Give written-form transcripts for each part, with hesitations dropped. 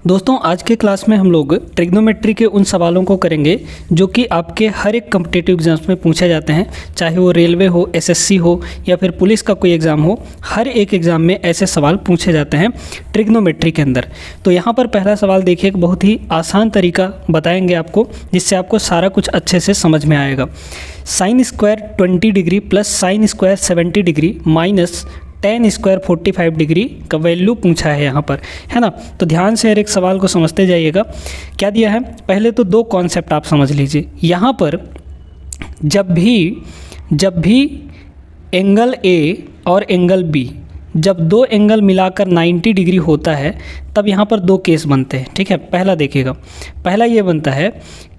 दोस्तों आज के क्लास में हम लोग ट्रिग्नोमेट्री के उन सवालों को करेंगे जो कि आपके हर एक कॉम्पिटिटिव एग्जाम्स में पूछे जाते हैं, चाहे वो रेलवे हो, एसएससी हो या फिर पुलिस का कोई एग्ज़ाम हो। हर एक एग्ज़ाम में ऐसे सवाल पूछे जाते हैं ट्रिग्नोमेट्री के अंदर। तो यहाँ पर पहला सवाल देखिए, एक बहुत ही आसान तरीका बताएंगे आपको जिससे आपको सारा कुछ अच्छे से समझ में आएगा। Sine square 20 degree plus sine square 70 degree minus ten square 45 degree का वैल्यू पूछा है यहाँ पर, है ना। तो ध्यान से हर एक सवाल को समझते जाइएगा। क्या दिया है, पहले तो दो कॉन्सेप्ट आप समझ लीजिए। यहाँ पर जब भी एंगल ए और एंगल बी, जब दो एंगल मिलाकर 90 डिग्री होता है तब यहाँ पर दो केस बनते हैं, ठीक है। पहला देखिएगा, पहला ये बनता है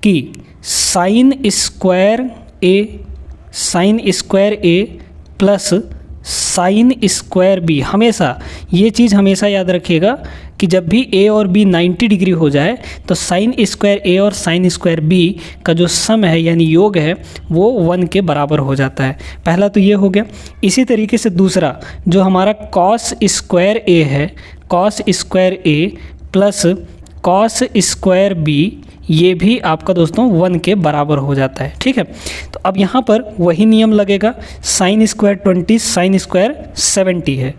कि साइन स्क्वायर ए प्लस साइन स्क्वायर बी। हमेशा ये चीज़ हमेशा याद रखिएगा कि जब भी ए और बी 90 डिग्री हो जाए तो साइन स्क्वायर ए और साइन स्क्वायर बी का जो सम है यानी योग है वो 1 के बराबर हो जाता है। पहला तो ये हो गया। इसी तरीके से दूसरा जो हमारा कॉस स्क्वायर ए है, कॉस स्क्वायर ए प्लस कॉस स्क्वायर बी, ये भी आपका दोस्तों 1 के बराबर हो जाता है, ठीक है। तो अब यहाँ पर वही नियम लगेगा, साइन स्क्वायर 20 साइन स्क्वायर 70 है।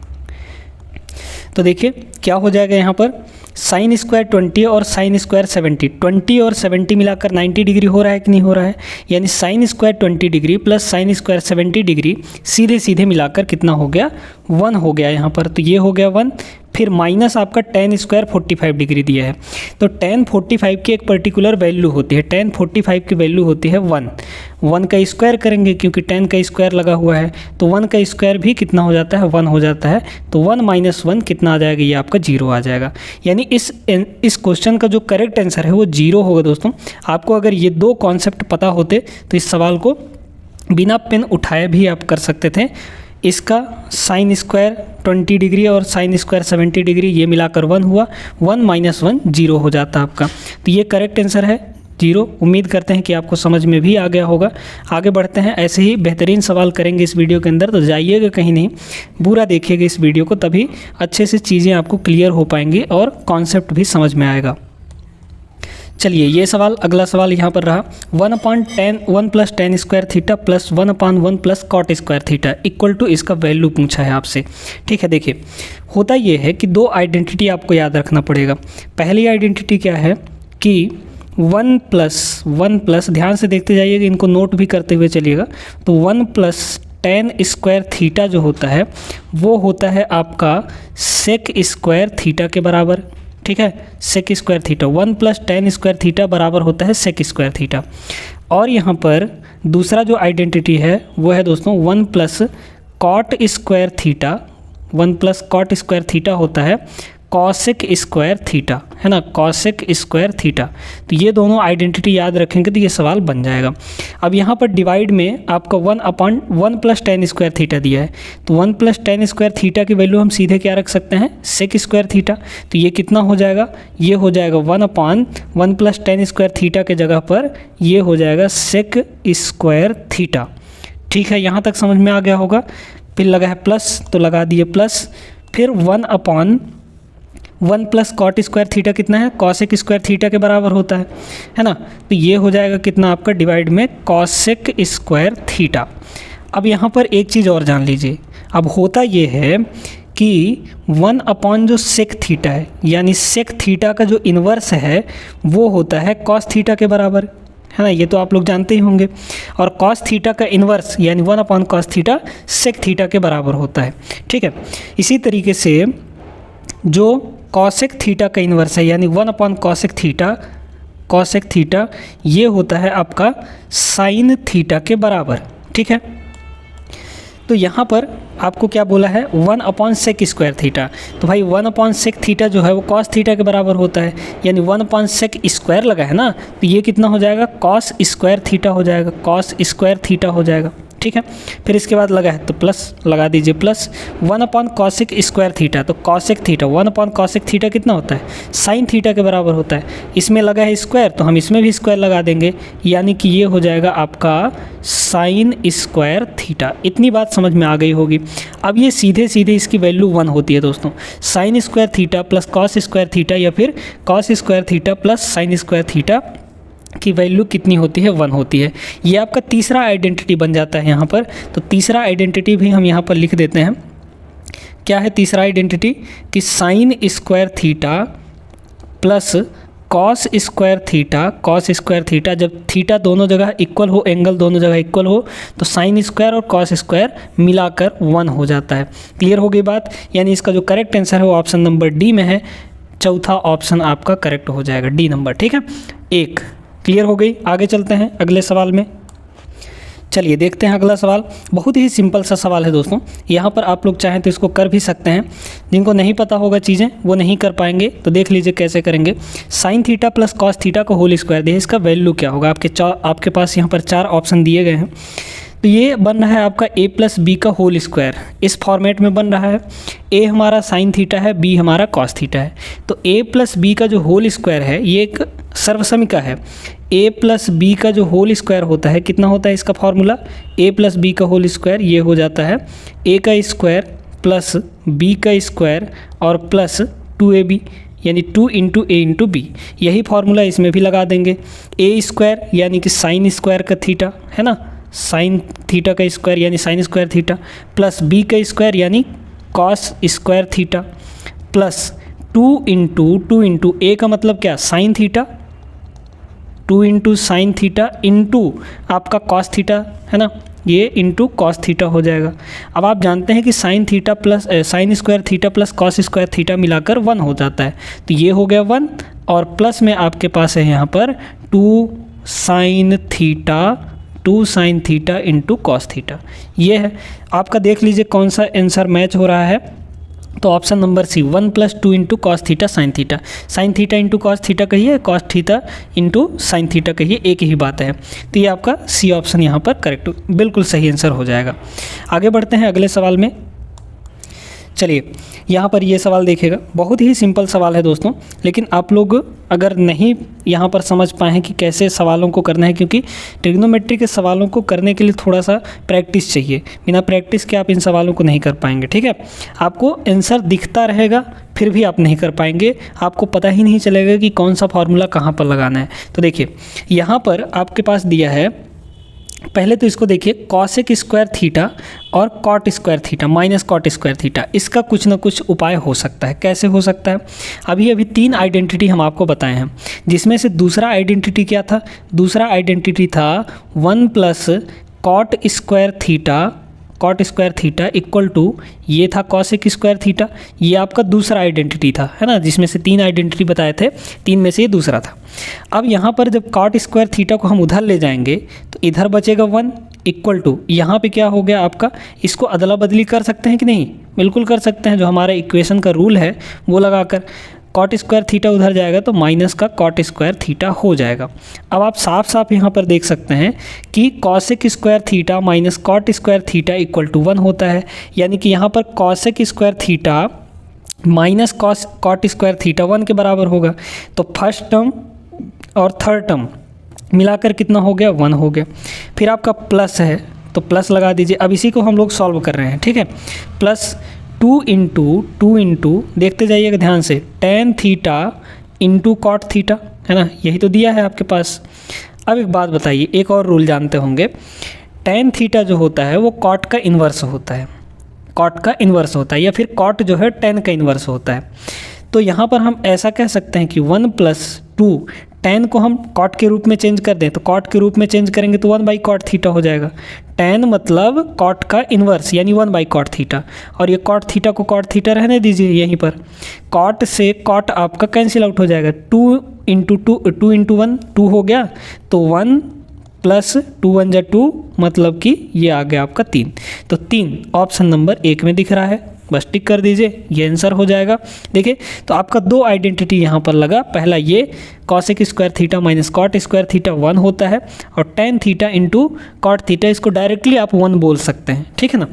तो देखिए क्या हो जाएगा, यहाँ पर साइन स्क्वायर 20 और साइन स्क्वायर 70, 20 और 70 मिलाकर 90 डिग्री हो रहा है कि नहीं हो रहा है, यानी sine square 20 degree plus sine square 70 degree सीधे सीधे मिलाकर कितना हो गया, 1 हो गया यहाँ पर। तो ये हो गया 1, फिर माइनस आपका टेन स्क्वायर 45 डिग्री दिया है। तो टेन 45 की एक पर्टिकुलर वैल्यू होती है, टेन 45 की वैल्यू होती है 1 का स्क्वायर करेंगे क्योंकि 10 का स्क्वायर लगा हुआ है, तो 1 का स्क्वायर भी कितना हो जाता है, 1 हो जाता है। तो 1 माइनस 1 कितना आ जाएगा, ये आपका 0 आ जाएगा। यानी इस क्वेश्चन का जो करेक्ट आंसर है वो 0 होगा। दोस्तों आपको अगर ये दो कॉन्सेप्ट पता होते तो इस सवाल को बिना पेन उठाए भी आप कर सकते थे। इसका साइन स्क्वायर 20 डिग्री और साइन स्क्वायर 70 डिग्री ये मिलाकर 1 हुआ, 1 माइनस 1 0 हो जाता आपका। तो ये करेक्ट आंसर है 0। उम्मीद करते हैं कि आपको समझ में भी आ गया होगा। आगे बढ़ते हैं, ऐसे ही बेहतरीन सवाल करेंगे इस वीडियो के अंदर, तो जाइएगा कहीं नहीं, पूरा देखिएगा इस वीडियो को, तभी अच्छे से चीज़ें आपको क्लियर हो पाएंगी और कॉन्सेप्ट भी समझ में आएगा। चलिए ये सवाल, अगला सवाल यहाँ पर रहा, 1 plus tan square theta plus 1/1 plus cot square theta equal to, इसका वैल्यू पूछा है आपसे, ठीक है। देखिए होता ये है कि दो आइडेंटिटी आपको याद रखना पड़ेगा। पहली आइडेंटिटी क्या है कि 1 प्लस ध्यान से देखते जाइएगा, इनको नोट भी करते हुए चलिएगा। तो 1 प्लस टेन स्क्वायर थीटा जो होता है वो होता है आपका सेक स्क्वायर थीटा के बराबर, ठीक है। Sec square theta, 1 plus tan square theta बराबर होता है सेक स्क्वायर थीटा। और यहाँ पर दूसरा जो आइडेंटिटी है वो है दोस्तों 1 plus cot square theta, 1 plus cot square theta होता है कॉसेक स्क्वायर थीटा, है ना, कॉसेक स्क्वायर थीटा। तो ये दोनों आइडेंटिटी याद रखेंगे तो ये सवाल बन जाएगा। अब यहाँ पर डिवाइड में आपका 1/1 प्लस टेन स्क्वायर थीटा दिया है, तो 1 प्लस टेन स्क्वायर थीटा की वैल्यू हम सीधे क्या रख सकते हैं, सेक स्क्वायर थीटा। तो ये कितना हो जाएगा, ये हो जाएगा 1/1 प्लस टेन स्क्वायर थीटा के जगह पर ये हो जाएगा सेक स्क्वायर थीटा, ठीक है। यहाँ तक समझ में आ गया होगा। फिर लगा है प्लस तो लगा दिए प्लस, फिर 1/1 प्लस कॉट स्क्वायर थीटा कितना है, कॉसेक स्क्वायर थीटा के बराबर होता है ना। तो ये हो जाएगा कितना आपका डिवाइड में कॉसेक स्क्वायर थीटा। अब यहाँ पर एक चीज़ और जान लीजिए, अब होता ये है कि 1/ जो सेक थीटा है यानी सेक थीटा का जो इन्वर्स है वो होता है कॉस थीटा के बराबर, है ना, ये तो आप लोग जानते ही होंगे। और कॉस थीटा का इन्वर्स यानी 1/ कॉस थीटा सेक थीटा के बराबर होता है, ठीक है। इसी तरीके से जो कॉसेक थीटा का इन्वर्स है यानी 1/ कॉसेक थीटा ये होता है आपका साइन थीटा के बराबर, ठीक है। तो यहाँ पर आपको क्या बोला है, 1/ सेक स्क्वायर थीटा। तो भाई 1/ सेक थीटा जो है वो कॉस थीटा के बराबर होता है, यानी 1/ सेक स्क्वायर लगा है ना, तो ये कितना हो जाएगा, कॉस स्क्वायर थीटा हो जाएगा, कॉस स्क्वायर थीटा हो जाएगा, ठीक है। फिर इसके बाद लगा है तो प्लस लगा दीजिए, प्लस 1/cos स्क्वायर थीटा, तो cos थीटा 1/cos थीटा कितना होता है, साइन थीटा के बराबर होता है। इसमें लगा है स्क्वायर तो हम इसमें भी स्क्वायर लगा देंगे, यानी कि ये हो जाएगा आपका साइन स्क्वायर थीटा। इतनी बात समझ में आ गई होगी। अब ये सीधे सीधे इसकी वैल्यू 1 होती है दोस्तों, sign square theta plus cos square theta या फिर cos square theta plus sign square theta की वैल्यू कितनी होती है, 1 होती है। ये आपका तीसरा आइडेंटिटी बन जाता है यहाँ पर। तो तीसरा आइडेंटिटी भी हम यहाँ पर लिख देते हैं। क्या है तीसरा आइडेंटिटी, कि sign square theta plus cos square theta, जब थीटा दोनों जगह इक्वल हो, एंगल दोनों जगह इक्वल हो, तो साइन स्क्वायर और कॉस स्क्वायर मिलाकर 1 हो जाता है। क्लियर हो गई बात। यानी इसका जो करेक्ट आंसर है वो ऑप्शन नंबर डी में है। चौथा ऑप्शन आपका करेक्ट हो जाएगा, डी नंबर। ठीक है, एक क्लियर हो गई। आगे चलते हैं अगले सवाल में। चलिए देखते हैं अगला सवाल। बहुत ही सिंपल सा सवाल है दोस्तों। यहाँ पर आप लोग चाहें तो इसको कर भी सकते हैं। जिनको नहीं पता होगा चीज़ें वो नहीं कर पाएंगे, तो देख लीजिए कैसे करेंगे। Sine theta plus cos theta को होल स्क्वायर देखिए, इसका वैल्यू क्या होगा। आपके पास यहाँ पर 4 ऑप्शन दिए गए हैं। तो ये बन रहा है आपका a प्लस बी का होल स्क्वायर, इस फॉर्मेट में बन रहा है। a हमारा साइन थीटा है, b हमारा कॉस थीटा है। तो a प्लस बी का जो होल स्क्वायर है ये एक सर्वसमिका है। a प्लस बी का जो होल स्क्वायर होता है कितना होता है इसका फॉर्मूला, a प्लस बी का होल स्क्वायर ये हो जाता है a का स्क्वायर प्लस b का स्क्वायर और प्लस 2ab, यानी 2 इंटू ए इंटू बी। यही फार्मूला इसमें भी लगा देंगे। a स्क्वायर यानी कि साइन स्क्वायर का थीटा है ना, साइन थीटा का स्क्वायर यानी sine square theta, plus B का स्क्वायर यानी cos square theta, plus 2 into A का मतलब क्या, sine theta, 2 into sine theta into आपका कॉस थीटा है ना, ये इंटू कॉस थीटा हो जाएगा। अब आप जानते हैं कि sine theta plus sign square theta plus cos square theta मिलाकर 1 हो जाता है। तो ये हो गया 1 और प्लस में आपके पास है यहाँ पर 2 sign theta into cos theta. ये है आपका, देख लीजिए कौन सा आंसर मैच हो रहा है। तो option number C 1 + 2 into cos theta sine theta into cos theta कहिए, cos theta into sine theta कहिए, एक ही बात है। तो ये आपका सी ऑप्शन यहाँ पर करेक्ट बिल्कुल सही आंसर हो जाएगा। आगे बढ़ते हैं अगले सवाल में। चलिए यहाँ पर ये सवाल देखिएगा, बहुत ही सिंपल सवाल है दोस्तों, लेकिन आप लोग अगर नहीं यहाँ पर समझ पाए हैं कि कैसे सवालों को करना है, क्योंकि ट्रिग्नोमेट्री के सवालों को करने के लिए थोड़ा सा प्रैक्टिस चाहिए। बिना प्रैक्टिस के आप इन सवालों को नहीं कर पाएंगे। ठीक है, आपको आंसर दिखता रहेगा फिर भी आप नहीं कर पाएंगे, आपको पता ही नहीं चलेगा कि कौन सा फार्मूला कहाँ पर लगाना है। तो देखिए यहाँ पर आपके पास दिया है, पहले तो इसको देखिए, कॉसेक स्क्वायर थीटा और cot square theta minus cot square theta, इसका कुछ ना कुछ उपाय हो सकता है। कैसे हो सकता है, अभी 3 आइडेंटिटी हम आपको बताए हैं, जिसमें से दूसरा आइडेंटिटी क्या था, दूसरा आइडेंटिटी था 1 + cot square theta equal to ये था कॉसेक स्क्वायर थीटा। ये आपका दूसरा आइडेंटिटी था, है ना, जिसमें से 3 आइडेंटिटी बताए थे, 3 में से ये दूसरा था। अब यहाँ पर जब कॉट स्क्वायर थीटा को हम उधर ले जाएंगे तो इधर बचेगा 1 इक्वल टू, यहाँ पे क्या हो गया आपका, इसको अदला बदली कर सकते हैं कि नहीं, बिल्कुल कर सकते हैं। जो हमारा इक्वेशन का रूल है वो लगाकर कॉट स्क्वायर थीटा उधर जाएगा तो माइनस का कॉट स्क्वायर थीटा हो जाएगा। अब आप साफ साफ यहाँ पर देख सकते हैं कि cosec square theta minus cot square theta equal to 1 होता है, यानी कि यहाँ पर cosec square theta minus cot square theta 1 के बराबर होगा। तो फर्स्ट टर्म और थर्ड टर्म मिलाकर कितना हो गया, 1 हो गया। फिर आपका प्लस है तो प्लस लगा दीजिए। अब इसी को हम लोग सॉल्व कर रहे हैं, ठीक है, प्लस 2 इंटू देखते जाइएगा ध्यान से, tan theta into cot theta, है ना, यही तो दिया है आपके पास। अब एक बात बताइए, एक और रूल जानते होंगे, tan थीटा जो होता है वो कॉट का इन्वर्स होता है, कॉट का इन्वर्स होता है, या फिर कॉट जो है tan का इन्वर्स होता है। तो यहाँ पर हम ऐसा कह सकते हैं कि 1 + 2 tan को हम कॉट के रूप में चेंज कर दें, तो कॉट के रूप में चेंज करेंगे तो 1/cot थीटा हो जाएगा। tan मतलब कॉट का इन्वर्स यानी 1/cot थीटा, और ये कॉट थीटा को कॉट थीटा रहने दीजिए यहीं पर। कॉट से कॉट आपका कैंसिल आउट हो जाएगा, 2 इंटू 1 2 हो गया, तो 1 + 2 = 2 मतलब कि ये आ गया आपका 3। तो 3 ऑप्शन नंबर 1 में दिख रहा है। बस टिक कर दीजिए, ये आंसर हो जाएगा। देखिए तो आपका 2 आइडेंटिटी यहाँ पर लगा। पहला ये cosec square theta minus cot square theta 1 होता है, और tan theta into cot theta, इसको डायरेक्टली आप 1 बोल सकते हैं, ठीक है ना।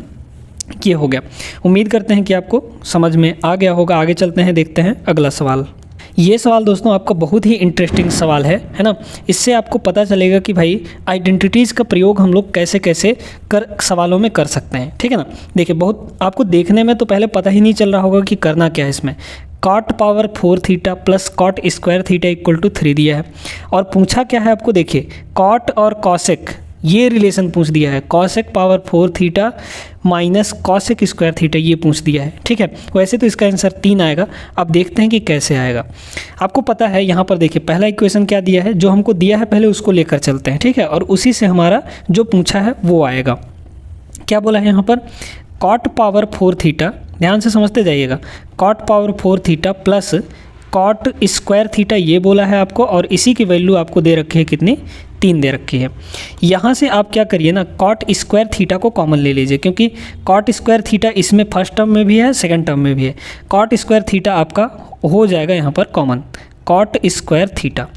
ये हो गया। उम्मीद करते हैं कि आपको समझ में आ गया होगा। आगे चलते हैं, देखते हैं अगला सवाल। ये सवाल दोस्तों आपका बहुत ही इंटरेस्टिंग सवाल है ना। इससे आपको पता चलेगा कि भाई आइडेंटिटीज़ का प्रयोग हम लोग कैसे कैसे सवालों में कर सकते हैं, ठीक है ना। देखिए बहुत आपको देखने में तो पहले पता ही नहीं चल रहा होगा कि करना क्या है इसमें। Cot power 4 theta plus cot square theta equal to 3 दिया है, और पूछा क्या है आपको, देखिए कॉट और कॉसेक ये रिलेशन पूछ दिया है। Cosec power 4 theta minus cosec square theta ये पूछ दिया है, ठीक है। वैसे तो इसका आंसर 3 आएगा। अब देखते हैं कि कैसे आएगा। आपको पता है यहाँ पर देखिए पहला इक्वेशन क्या दिया है, जो हमको दिया है पहले उसको लेकर चलते हैं, ठीक है, और उसी से हमारा जो पूछा है वो आएगा। क्या बोला है यहाँ पर, कॉट पावर 4 थीटा, ध्यान से समझते जाइएगा, cot power 4 theta plus cot square theta ये बोला है आपको, और इसी की वैल्यू आपको दे रखी है कितनी, 3 दे रखी है। यहाँ से आप क्या करिए ना, कॉट स्क्वायर थीटा को कॉमन ले लीजिए, क्योंकि कॉट स्क्वायर थीटा इसमें फर्स्ट टर्म में भी है, सेकंड टर्म में भी है। कॉट स्क्वायर थीटा आपका हो जाएगा यहाँ पर कॉमन, कॉट स्क्वायर थीटा।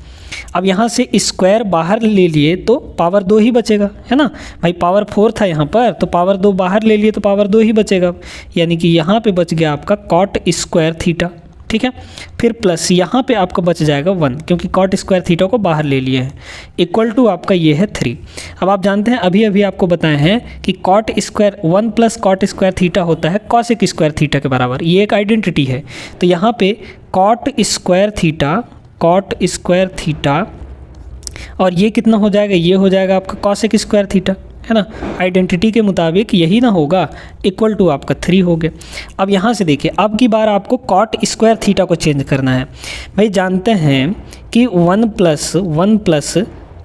अब यहाँ से स्क्वायर बाहर ले लिए तो पावर 2 ही बचेगा, है ना भाई। पावर 4 था यहाँ पर, तो पावर 2 बाहर ले लिए तो पावर 2 ही बचेगा, यानी कि यहाँ पे बच गया आपका कॉट स्क्वायर थीटा, ठीक है। फिर प्लस यहाँ पे आपका बच जाएगा 1, क्योंकि कॉट स्क्वायर थीटा को बाहर ले लिए हैं, इक्वल टू आपका ये है 3। अब आप जानते हैं अभी अभी आपको बताए हैं कि cot square 1 plus cot square theta होता है कॉसेक स्क्वायर थीटा के बराबर, ये एक आइडेंटिटी है। तो यहाँ पे कॉट स्क्वायर थीटा और ये कितना हो जाएगा, ये हो जाएगा आपका कॉसेक स्क्वायर थीटा, है ना। आइडेंटिटी के मुताबिक यही ना होगा, इक्वल टू आपका 3 हो गया। अब यहाँ से देखिए अब की बार आपको कॉट स्क्वायर थीटा को चेंज करना है। भाई जानते हैं कि 1 plus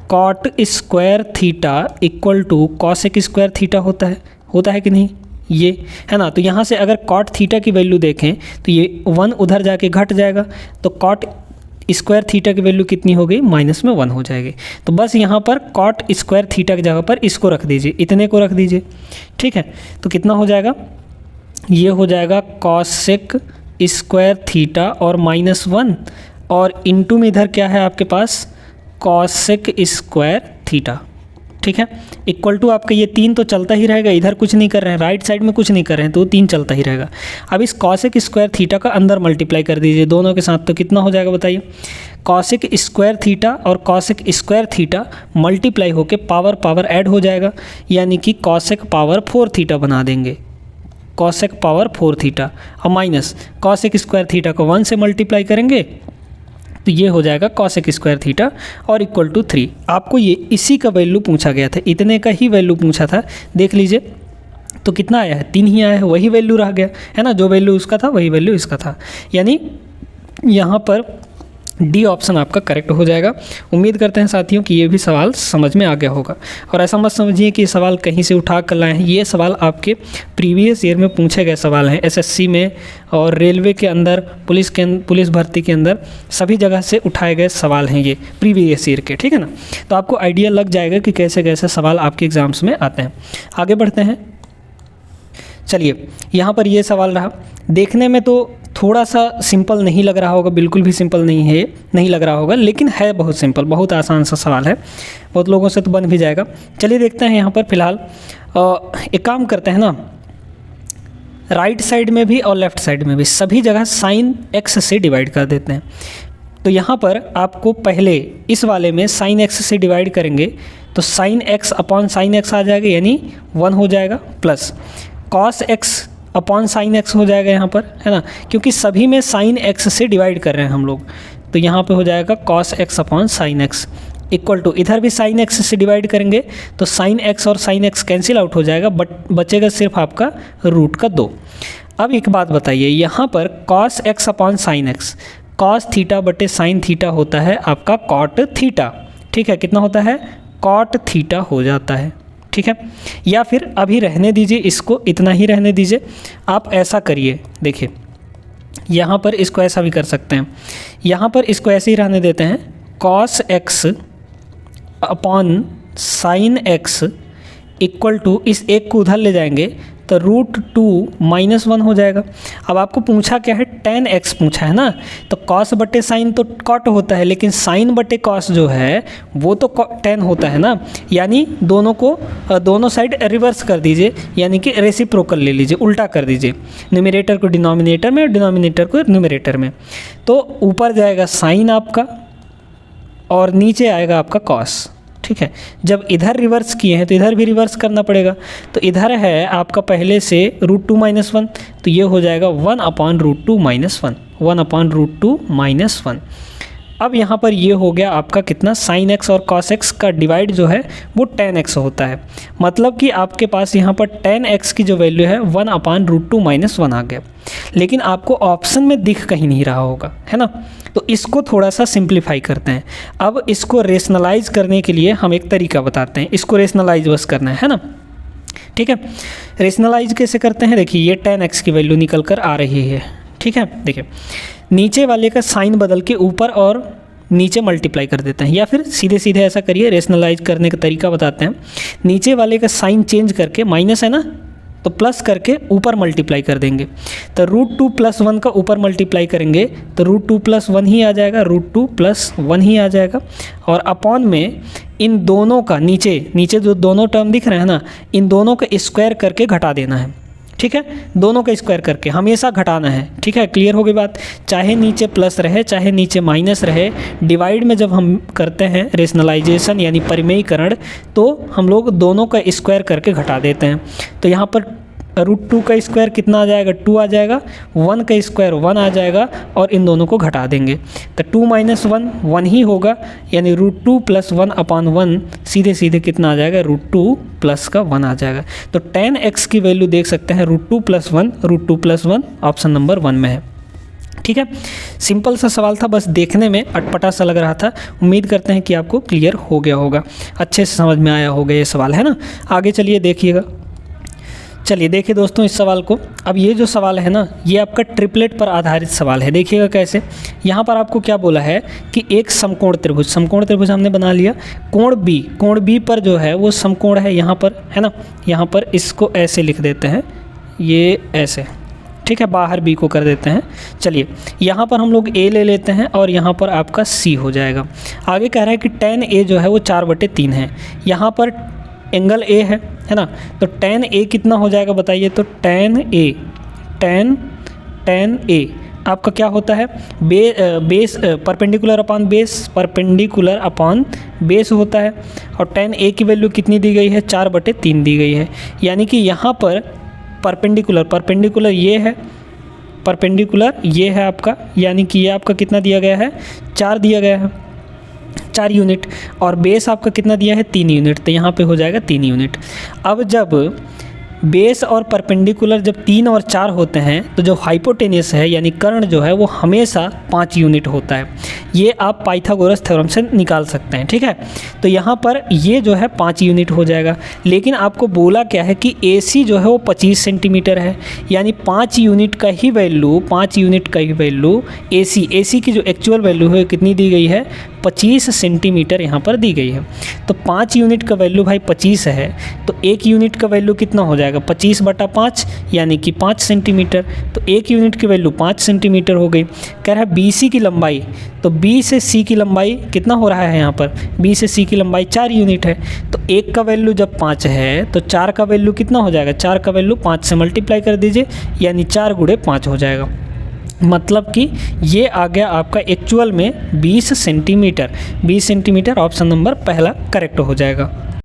cot square theta equal to cosec square theta होता है कि नहीं, ये है ना। तो यहाँ से अगर कॉट थीटा की वैल्यू देखें तो ये 1 उधर जाके घट जाएगा, तो कॉट स्क्वायर थीटा की वैल्यू कितनी हो गई, -1 हो जाएगी। तो बस यहाँ पर कॉट स्क्वायर थीटा की जगह पर इसको रख दीजिए, इतने को रख दीजिए, ठीक है। तो कितना हो जाएगा, ये हो जाएगा कॉसेक स्क्वायर थीटा और -1, और इनटू में इधर क्या है आपके पास, कॉसेक स्क्वायर थीटा, ठीक है। इक्वल टू आपका ये 3 तो चलता ही रहेगा, इधर कुछ नहीं कर रहे हैं, राइट साइड में कुछ नहीं कर रहे हैं, तो 3 चलता ही रहेगा। अब इस कॉसेक स्क्वायर थीटा का अंदर मल्टीप्लाई कर दीजिए दोनों के साथ, तो कितना हो जाएगा बताइए। कॉसेक स्क्वायर थीटा और कॉसेक स्क्वायर थीटा मल्टीप्लाई होकर पावर ऐड हो जाएगा, यानी कि कॉसेक पावर 4 थीटा बना देंगे, कॉसेक पावर 4 थीटा, और माइनस कॉसेक स्क्वायर थीटा को 1 से मल्टीप्लाई करेंगे तो ये हो जाएगा कॉसेक स्क्वायर थीटा और इक्वल टू 3। आपको ये इसी का वैल्यू पूछा गया था, इतने का ही वैल्यू पूछा था, देख लीजिए तो कितना आया है, 3 ही आया है, वही वैल्यू रह गया, है ना। जो वैल्यू उसका था वही वैल्यू इसका था, यानी यहाँ पर डी ऑप्शन आपका करेक्ट हो जाएगा। उम्मीद करते हैं साथियों कि ये भी सवाल समझ में आ गया होगा, और ऐसा मत समझिए कि ये सवाल कहीं से उठा कर लाए हैं, ये सवाल आपके प्रीवियस ईयर में पूछे गए सवाल हैं, एसएससी में और रेलवे के अंदर, पुलिस भर्ती के अंदर, सभी जगह से उठाए गए सवाल हैं ये प्रीवियस ईयर के, ठीक है ना। तो आपको आइडिया लग जाएगा कि कैसे कैसे सवाल आपके एग्ज़ाम्स में आते हैं। आगे बढ़ते हैं, चलिए यहाँ पर ये सवाल रहा, देखने में तो थोड़ा सा सिंपल नहीं लग रहा होगा, बिल्कुल भी सिंपल नहीं लग रहा होगा, लेकिन है बहुत सिंपल, बहुत आसान सा सवाल है, बहुत लोगों से तो बन भी जाएगा। चलिए देखते हैं यहाँ पर फिलहाल एक काम करते हैं ना, राइट साइड में भी और लेफ़्ट साइड में भी सभी जगह साइन एक्स से डिवाइड कर देते हैं। तो यहाँ पर आपको पहले इस वाले में साइन एक्स से डिवाइड करेंगे तो sine X upon sine X आ जाएगा, यानी 1 हो जाएगा, plus cos x upon sine X हो जाएगा यहाँ पर, है ना, क्योंकि सभी में साइन एक्स से डिवाइड कर रहे हैं हम लोग, तो यहाँ पे हो जाएगा cos x upon sine x equal to, इधर भी साइन एक्स से डिवाइड करेंगे तो साइन एक्स और साइन एक्स कैंसिल आउट हो जाएगा, बट बचेगा सिर्फ आपका रूट का 2। अब एक बात बताइए, यहाँ पर cos x upon sine x, cos theta बटे साइन थीटा होता है आपका कॉट थीटा, ठीक है, कितना होता है, कॉट थीटा हो जाता है, ठीक है। या फिर अभी रहने दीजिए, इसको इतना ही रहने दीजिए, आप ऐसा करिए, देखिए यहाँ पर इसको ऐसा भी कर सकते हैं, यहाँ पर इसको ऐसे ही रहने देते हैं, cos x upon sine x equal to, इस एक को उधर ले जाएंगे तो √2 - 1 हो जाएगा। अब आपको पूछा क्या है, tan x पूछा है ना, तो cos बटे साइन तो cot होता है, लेकिन साइन बटे cos जो है वो तो tan होता है ना, यानी दोनों साइड रिवर्स कर दीजिए, यानी कि रेसिप्रोकल ले लीजिए, उल्टा कर दीजिए, न्यूमरेटर को डिनोमिनेटर में और डिनोमिनेटर को न्यूमरेटर में। तो ऊपर जाएगा साइन आपका और नीचे आएगा आपका cos, ठीक है। जब इधर रिवर्स किए हैं तो इधर भी रिवर्स करना पड़ेगा, तो इधर है आपका पहले से √2 - 1, तो ये हो जाएगा 1/√2 - 1, 1/√2 - 1। अब यहाँ पर ये हो गया आपका कितना, sin x और cos x का डिवाइड जो है वो tan x होता है, मतलब कि आपके पास यहाँ पर tan x की जो वैल्यू है 1/√2 - 1 आ गया। लेकिन आपको ऑप्शन में दिख कहीं नहीं रहा होगा, है ना, तो इसको थोड़ा सा सिंप्लीफाई करते हैं। अब इसको रेशनलाइज करने के लिए हम एक तरीका बताते हैं, इसको रेशनलाइज बस करना है ना, ठीक है। रेशनलाइज कैसे करते हैं, देखिए ये tan x की वैल्यू निकल कर आ रही है, ठीक है। देखिए नीचे वाले का साइन बदल के ऊपर और नीचे मल्टीप्लाई कर देते हैं, या फिर सीधे सीधे ऐसा करिए, रेशनलाइज करने का तरीका बताते हैं। नीचे वाले का साइन चेंज करके, माइनस है ना तो प्लस करके ऊपर मल्टीप्लाई कर देंगे, तो √2 + 1 का ऊपर मल्टीप्लाई करेंगे तो √2 + 1 ही आ जाएगा, √2 + 1 ही आ जाएगा। और अपॉन में इन दोनों का नीचे जो दोनों टर्म दिख रहे हैं ना, इन दोनों का स्क्वायर करके घटा देना है, ठीक है। दोनों का स्क्वायर करके हमेशा घटाना है, ठीक है। क्लियर हो गई बात, चाहे नीचे प्लस रहे चाहे नीचे माइनस रहे, डिवाइड में जब हम करते हैं रेशनलाइजेशन यानी परिमेयीकरण, तो हम लोग दोनों का स्क्वायर करके घटा देते हैं। तो यहाँ पर √2 का स्क्वायर कितना आ जाएगा, 2 आ जाएगा, 1 का स्क्वायर 1 आ जाएगा, और इन दोनों को घटा देंगे तो 2 - 1 1 ही होगा, यानी √2 + 1/1 सीधे सीधे कितना आ जाएगा, √2 + का 1 आ जाएगा। तो tan x की वैल्यू देख सकते हैं √2 + 1, √2 + 1 ऑप्शन नंबर 1 में है, ठीक है। सिंपल सा सवाल था, बस देखने में अटपटा सा लग रहा था। उम्मीद करते हैं कि आपको क्लियर हो गया होगा, अच्छे से समझ में आया होगा ये सवाल, है ना। आगे चलिए देखिएगा, चलिए देखिए दोस्तों इस सवाल को। अब ये जो सवाल है ना, ये आपका ट्रिपलेट पर आधारित सवाल है। देखिएगा कैसे, यहाँ पर आपको क्या बोला है कि एक समकोण त्रिभुज हमने बना लिया, कोण B पर जो है वो समकोण है यहाँ पर, है ना। यहाँ पर इसको ऐसे लिख देते हैं, ये ऐसे, ठीक है, बाहर B को कर देते हैं। चलिए यहाँ पर हम लोग A ले लेते हैं और यहाँ पर आपका C हो जाएगा। आगे कह रहा है कि tan A जो है वो 4/3 है, यहाँ पर एंगल A है ना, तो tan A कितना हो जाएगा बताइए, तो tan A आपका क्या होता है, बेस परपेंडिकुलर अपॉन बेस होता है, और tan A की वैल्यू कितनी दी गई है, 4/3 दी गई है, यानी कि यहाँ पर परपेंडिकुलर ये है आपका, यानी कि ये आपका कितना दिया गया है, 4 दिया गया है, 4 यूनिट, और बेस आपका कितना दिया है, 3 यूनिट, तो यहाँ पे हो जाएगा 3 यूनिट। अब जब बेस और परपेंडिकुलर जब 3 और 4 होते हैं, तो जो हाइपोटेनियस है यानी कर्ण जो है वो हमेशा 5 यूनिट होता है। ये आप पाइथागोरस थ्योरम से निकाल सकते हैं, ठीक है। तो यहाँ पर ये जो है 5 यूनिट हो जाएगा, लेकिन आपको बोला क्या है कि AC जो है वो 25 सेंटीमीटर है, यानी 5 यूनिट का ही वैल्यू AC की जो एक्चुअल वैल्यू है कितनी दी गई है, 25 सेंटीमीटर यहाँ पर दी गई है। तो 5 यूनिट का वैल्यू भाई 25 है, तो 1 यूनिट का वैल्यू कितना हो जाएगा, 25/5 यानी कि 5 सेंटीमीटर। तो 1 यूनिट की वैल्यू 5 सेंटीमीटर हो गई। कह रहा है BC की लंबाई, तो B से C की लंबाई कितना हो रहा है, यहाँ पर B से C की लंबाई 4 यूनिट है, तो 1 का वैल्यू जब 5 है तो 4 का वैल्यू कितना हो जाएगा, 4 का वैल्यू 5 से मल्टीप्लाई कर दीजिए, यानी 4 × 5 हो जाएगा। मतलब कि ये आ गया आपका एक्चुअल में 20 सेंटीमीटर। ऑप्शन नंबर पहला करेक्ट हो जाएगा।